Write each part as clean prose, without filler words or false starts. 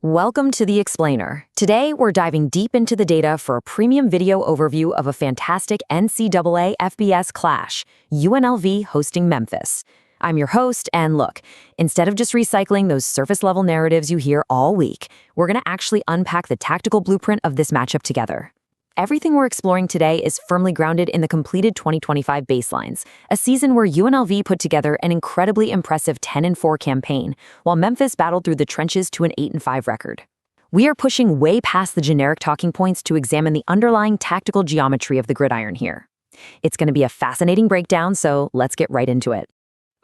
Welcome to The Explainer. Today, we're diving deep into the data for a premium video overview of a fantastic NCAA FBS clash, UNLV hosting Memphis. I'm your host, and look, instead of just recycling those surface-level narratives you hear all week, we're going to actually unpack the tactical blueprint of this matchup together. Everything we're exploring today is firmly grounded in the completed 2025 baselines, a season where UNLV put together an incredibly impressive 10-4 campaign, while Memphis battled through the trenches to an 8-5 record. We are pushing way past the generic talking points to examine the underlying tactical geometry of the gridiron here. It's going to be a fascinating breakdown, so let's get right into it.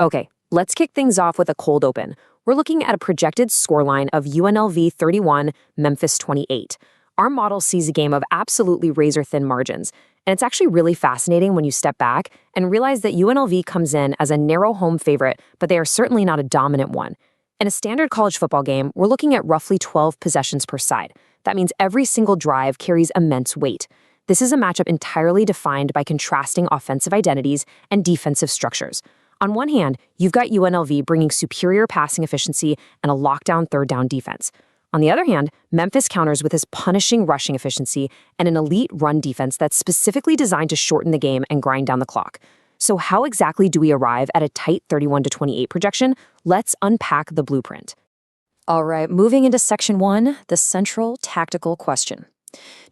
Okay, let's kick things off with a cold open. We're looking at a projected scoreline of UNLV 31, Memphis 28. Our model sees a game of absolutely razor-thin margins, and it's actually really fascinating when you step back and realize that UNLV comes in as a narrow home favorite, but they are certainly not a dominant one. In a standard college football game, we're looking at roughly 12 possessions per side. That means every single drive carries immense weight. This is a matchup entirely defined by contrasting offensive identities and defensive structures. On one hand, you've got UNLV bringing superior passing efficiency and a lockdown third-down defense. On the other hand, Memphis counters with his punishing rushing efficiency and an elite run defense that's specifically designed to shorten the game and grind down the clock. So how exactly do we arrive at a tight 31-28 projection? Let's unpack the blueprint. All right, moving into Section 1, the central tactical question.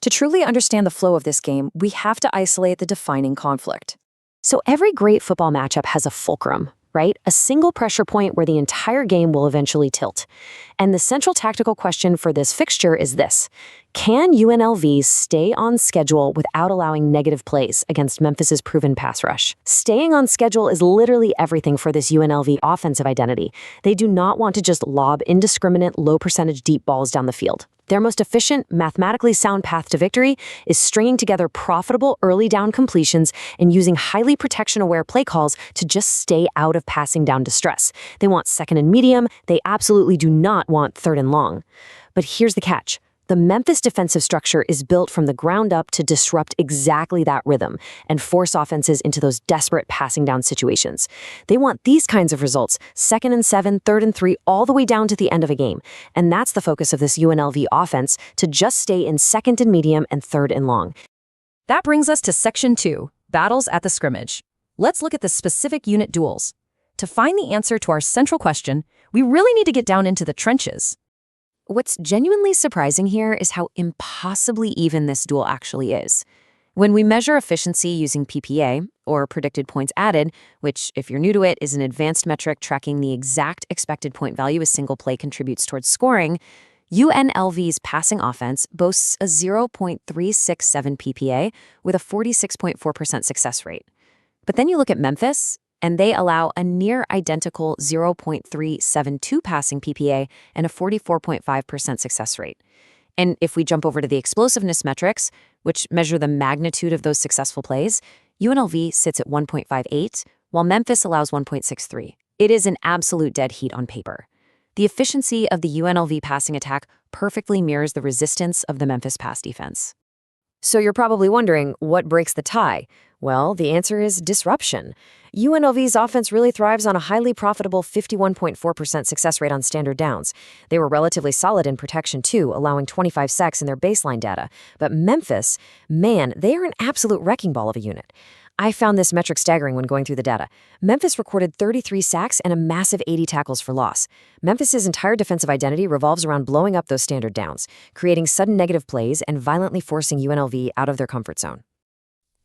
To truly understand the flow of this game, we have to isolate the defining conflict. So every great football matchup has a fulcrum, right? A single pressure point where the entire game will eventually tilt. And the central tactical question for this fixture is this: can UNLV stay on schedule without allowing negative plays against Memphis's proven pass rush? Staying on schedule is literally everything for this UNLV offensive identity. They do not want to just lob indiscriminate, low-percentage deep balls down the field. Their most efficient, mathematically sound path to victory is stringing together profitable early down completions and using highly protection-aware play calls to just stay out of passing down distress. They want second and medium. They absolutely do not want third and long. But here's the catch. The Memphis defensive structure is built from the ground up to disrupt exactly that rhythm and force offenses into those desperate passing down situations. They want these kinds of results, 2nd and 7, 3rd and 3, all the way down to the end of a game. And that's the focus of this UNLV offense, to just stay in 2nd and medium and 3rd and long. That brings us to Section 2, battles at the scrimmage. Let's look at the specific unit duels. To find the answer to our central question, we really need to get down into the trenches. What's genuinely surprising here is how impossibly even this duel actually is. When we measure efficiency using PPA, or predicted points added, which, if you're new to it, is an advanced metric tracking the exact expected point value a single play contributes towards scoring, UNLV's passing offense boasts a 0.367 PPA with a 46.4% success rate. But then you look at Memphis, and they allow a near-identical 0.372 passing PPA and a 44.5% success rate. And if we jump over to the explosiveness metrics, which measure the magnitude of those successful plays, UNLV sits at 1.58, while Memphis allows 1.63. It is an absolute dead heat on paper. The efficiency of the UNLV passing attack perfectly mirrors the resistance of the Memphis pass defense. So you're probably wondering, what breaks the tie? Well, the answer is disruption. UNLV's offense really thrives on a highly profitable 51.4% success rate on standard downs. They were relatively solid in protection too, allowing 25 sacks in their baseline data. But Memphis, man, they are an absolute wrecking ball of a unit. I found this metric staggering when going through the data. Memphis recorded 33 sacks and a massive 80 tackles for loss. Memphis's entire defensive identity revolves around blowing up those standard downs, creating sudden negative plays and violently forcing UNLV out of their comfort zone.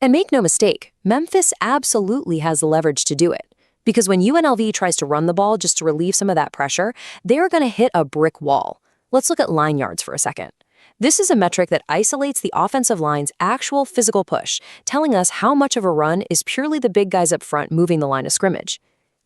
And make no mistake, Memphis absolutely has the leverage to do it. Because when UNLV tries to run the ball just to relieve some of that pressure, they're going to hit a brick wall. Let's look at line yards for a second. This is a metric that isolates the offensive line's actual physical push, telling us how much of a run is purely the big guys up front moving the line of scrimmage.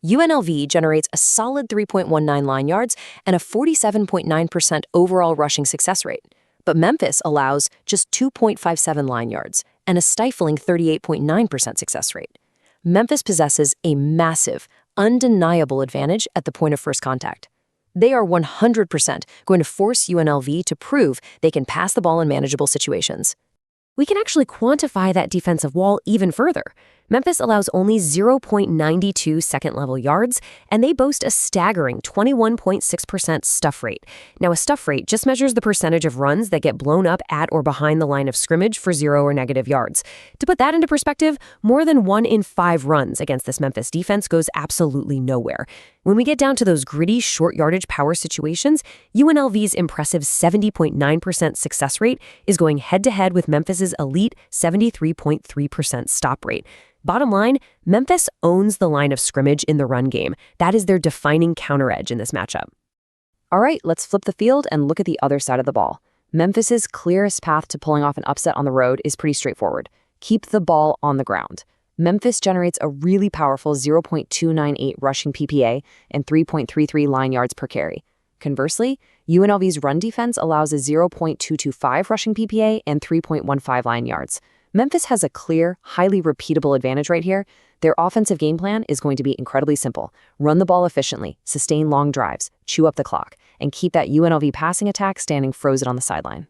UNLV generates a solid 3.19 line yards and a 47.9% overall rushing success rate. But Memphis allows just 2.57 line yards and a stifling 38.9% success rate. Memphis possesses a massive, undeniable advantage at the point of first contact. They are 100% going to force UNLV to prove they can pass the ball in manageable situations. We can actually quantify that defensive wall even further. Memphis allows only 0.92 second-level yards, and they boast a staggering 21.6% stuff rate. Now, a stuff rate just measures the percentage of runs that get blown up at or behind the line of scrimmage for 0 or negative yards. To put that into perspective, more than 1 in 5 runs against this Memphis defense goes absolutely nowhere. When we get down to those gritty, short-yardage power situations, UNLV's impressive 70.9% success rate is going head-to-head with Memphis's elite 73.3% stop rate. Bottom line, Memphis owns the line of scrimmage in the run game. That is their defining counter-edge in this matchup. All right, let's flip the field and look at the other side of the ball. Memphis's clearest path to pulling off an upset on the road is pretty straightforward. Keep the ball on the ground. Memphis generates a really powerful 0.298 rushing PPA and 3.33 line yards per carry. Conversely, UNLV's run defense allows a 0.225 rushing PPA and 3.15 line yards. Memphis has a clear, highly repeatable advantage right here. Their offensive game plan is going to be incredibly simple. Run the ball efficiently, sustain long drives, chew up the clock, and keep that UNLV passing attack standing frozen on the sideline.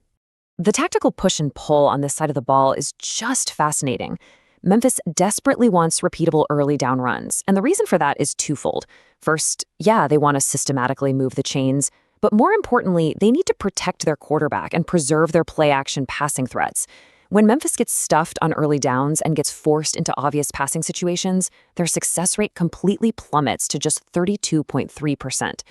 The tactical push and pull on this side of the ball is just fascinating. Memphis desperately wants repeatable early down runs, and the reason for that is twofold. First, they want to systematically move the chains, but more importantly, they need to protect their quarterback and preserve their play-action passing threats. When Memphis gets stuffed on early downs and gets forced into obvious passing situations, their success rate completely plummets to just 32.3%.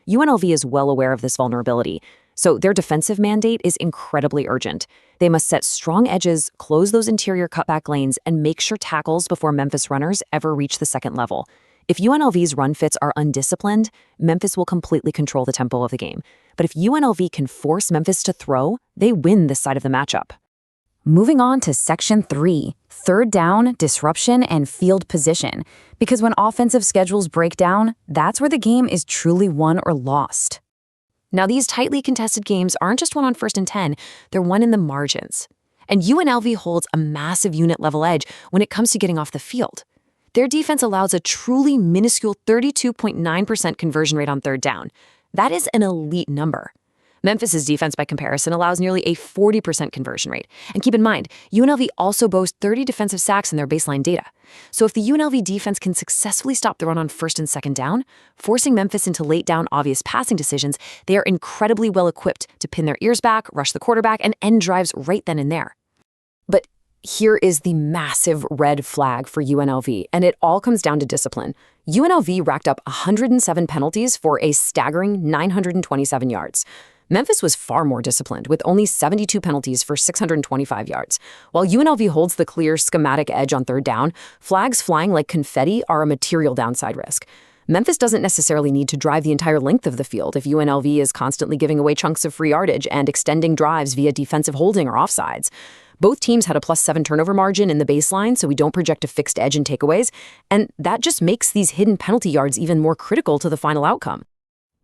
UNLV is well aware of this vulnerability, so their defensive mandate is incredibly urgent. They must set strong edges, close those interior cutback lanes, and make sure tackles before Memphis runners ever reach the second level. If UNLV's run fits are undisciplined, Memphis will completely control the tempo of the game. But if UNLV can force Memphis to throw, they win this side of the matchup. Moving on to Section 3, third down, disruption, and field position. Because when offensive schedules break down, that's where the game is truly won or lost. Now, these tightly contested games aren't just won on 1st and 10, they're won in the margins. And UNLV holds a massive unit-level edge when it comes to getting off the field. Their defense allows a truly minuscule 32.9% conversion rate on third down. That is an elite number. Memphis's defense, by comparison, allows nearly a 40% conversion rate. And keep in mind, UNLV also boasts 30 defensive sacks in their baseline data. So if the UNLV defense can successfully stop the run on 1st and 2nd down, forcing Memphis into late down obvious passing decisions, they are incredibly well equipped to pin their ears back, rush the quarterback, and end drives right then and there. But here is the massive red flag for UNLV, and it all comes down to discipline. UNLV racked up 107 penalties for a staggering 927 yards. Memphis was far more disciplined, with only 72 penalties for 625 yards. While UNLV holds the clear schematic edge on third down, flags flying like confetti are a material downside risk. Memphis doesn't necessarily need to drive the entire length of the field if UNLV is constantly giving away chunks of free yardage and extending drives via defensive holding or offsides. Both teams had a +7 turnover margin in the baseline, so we don't project a fixed edge in takeaways, and that just makes these hidden penalty yards even more critical to the final outcome.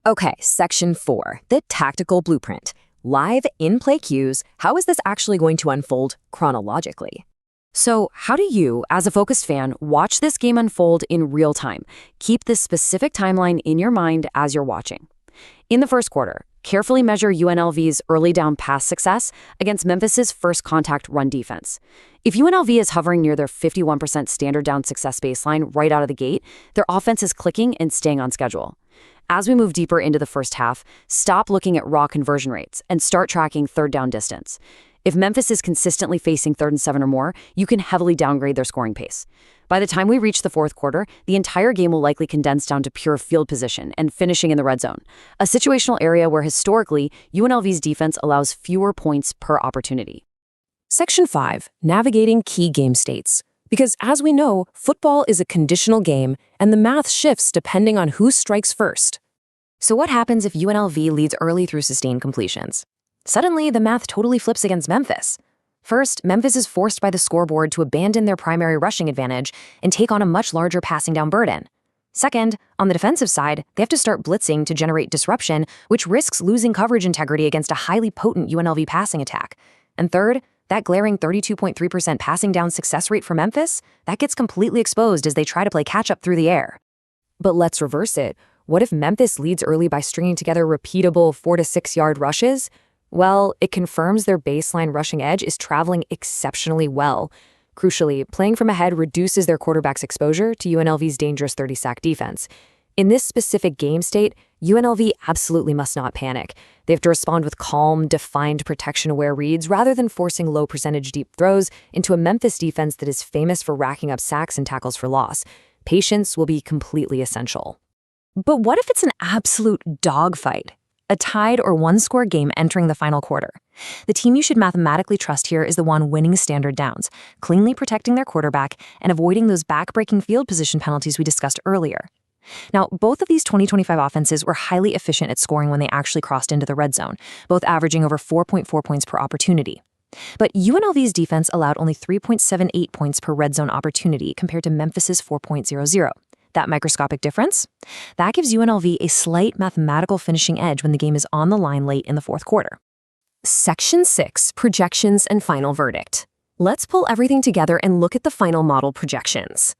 Okay, Section 4, the tactical blueprint. Live in-play cues, how is this actually going to unfold chronologically? So how do you, as a focused fan, watch this game unfold in real time? Keep this specific timeline in your mind as you're watching. In the first quarter, carefully measure UNLV's early down pass success against Memphis's first contact run defense. If UNLV is hovering near their 51% standard down success baseline right out of the gate, their offense is clicking and staying on schedule. As we move deeper into the first half, stop looking at raw conversion rates and start tracking third down distance. If Memphis is consistently facing 3rd and 7 or more, you can heavily downgrade their scoring pace. By the time we reach the fourth quarter, the entire game will likely condense down to pure field position and finishing in the red zone, a situational area where historically UNLV's defense allows fewer points per opportunity. Section 5, navigating key game states. Because as we know, football is a conditional game, and the math shifts depending on who strikes first. So what happens if UNLV leads early through sustained completions? Suddenly, the math totally flips against Memphis. First, Memphis is forced by the scoreboard to abandon their primary rushing advantage and take on a much larger passing down burden. Second, on the defensive side, they have to start blitzing to generate disruption, which risks losing coverage integrity against a highly potent UNLV passing attack. And third, that glaring 32.3% passing down success rate for Memphis, that gets completely exposed as they try to play catch-up through the air. But let's reverse it. What if Memphis leads early by stringing together repeatable 4 to 6 yard rushes? Well, it confirms their baseline rushing edge is traveling exceptionally well. Crucially, playing from ahead reduces their quarterback's exposure to UNLV's dangerous 30-sack defense. In this specific game state, UNLV absolutely must not panic. They have to respond with calm, defined protection-aware reads rather than forcing low-percentage deep throws into a Memphis defense that is famous for racking up sacks and tackles for loss. Patience will be completely essential. But what if it's an absolute dogfight? A tied or one-score game entering the final quarter. The team you should mathematically trust here is the one winning standard downs, cleanly protecting their quarterback and avoiding those back-breaking field position penalties we discussed earlier. Now, both of these 2025 offenses were highly efficient at scoring when they actually crossed into the red zone, both averaging over 4.4 points per opportunity. But UNLV's defense allowed only 3.78 points per red zone opportunity compared to Memphis's 4.00. That microscopic difference? That gives UNLV a slight mathematical finishing edge when the game is on the line late in the fourth quarter. Section 6, Projections and Final Verdict. Let's pull everything together and look at the final model projections.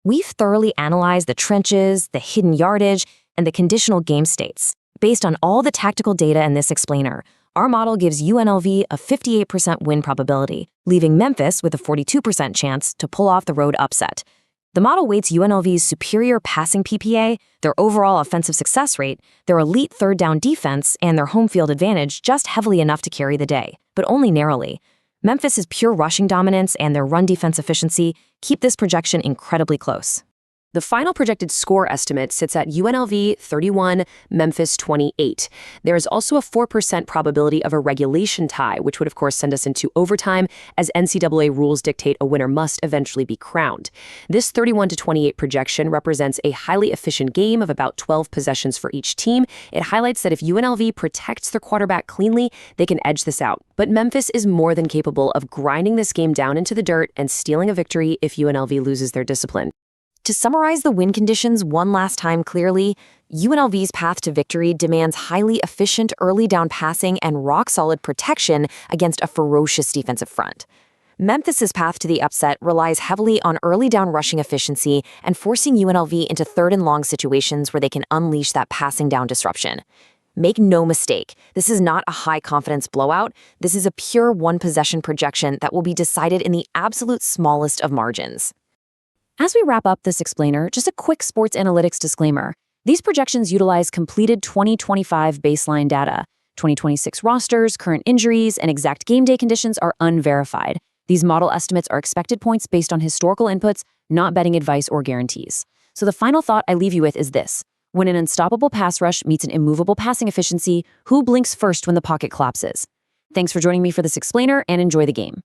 We've thoroughly analyzed the trenches, the hidden yardage, and the conditional game states. Based on all the tactical data in this explainer, our model gives UNLV a 58% win probability, leaving Memphis with a 42% chance to pull off the road upset. The model weights UNLV's superior passing PPA, their overall offensive success rate, their elite third down defense, and their home field advantage just heavily enough to carry the day, but only narrowly. Memphis's pure rushing dominance and their run defense efficiency keep this projection incredibly close. The final projected score estimate sits at UNLV 31, Memphis 28. There is also a 4% probability of a regulation tie, which would of course send us into overtime, as NCAA rules dictate a winner must eventually be crowned. This 31-28 projection represents a highly efficient game of about 12 possessions for each team. It highlights that if UNLV protects their quarterback cleanly, they can edge this out. But Memphis is more than capable of grinding this game down into the dirt and stealing a victory if UNLV loses their discipline. To summarize the win conditions one last time clearly, UNLV's path to victory demands highly efficient early down passing and rock-solid protection against a ferocious defensive front. Memphis's path to the upset relies heavily on early down rushing efficiency and forcing UNLV into third and long situations where they can unleash that passing down disruption. Make no mistake, this is not a high-confidence blowout. This is a pure one-possession projection that will be decided in the absolute smallest of margins. As we wrap up this explainer, just a quick sports analytics disclaimer. These projections utilize completed 2025 baseline data. 2026 rosters, current injuries, and exact game day conditions are unverified. These model estimates are expected points based on historical inputs, not betting advice or guarantees. So the final thought I leave you with is this. When an unstoppable pass rush meets an immovable passing efficiency, who blinks first when the pocket collapses? Thanks for joining me for this explainer and enjoy the game.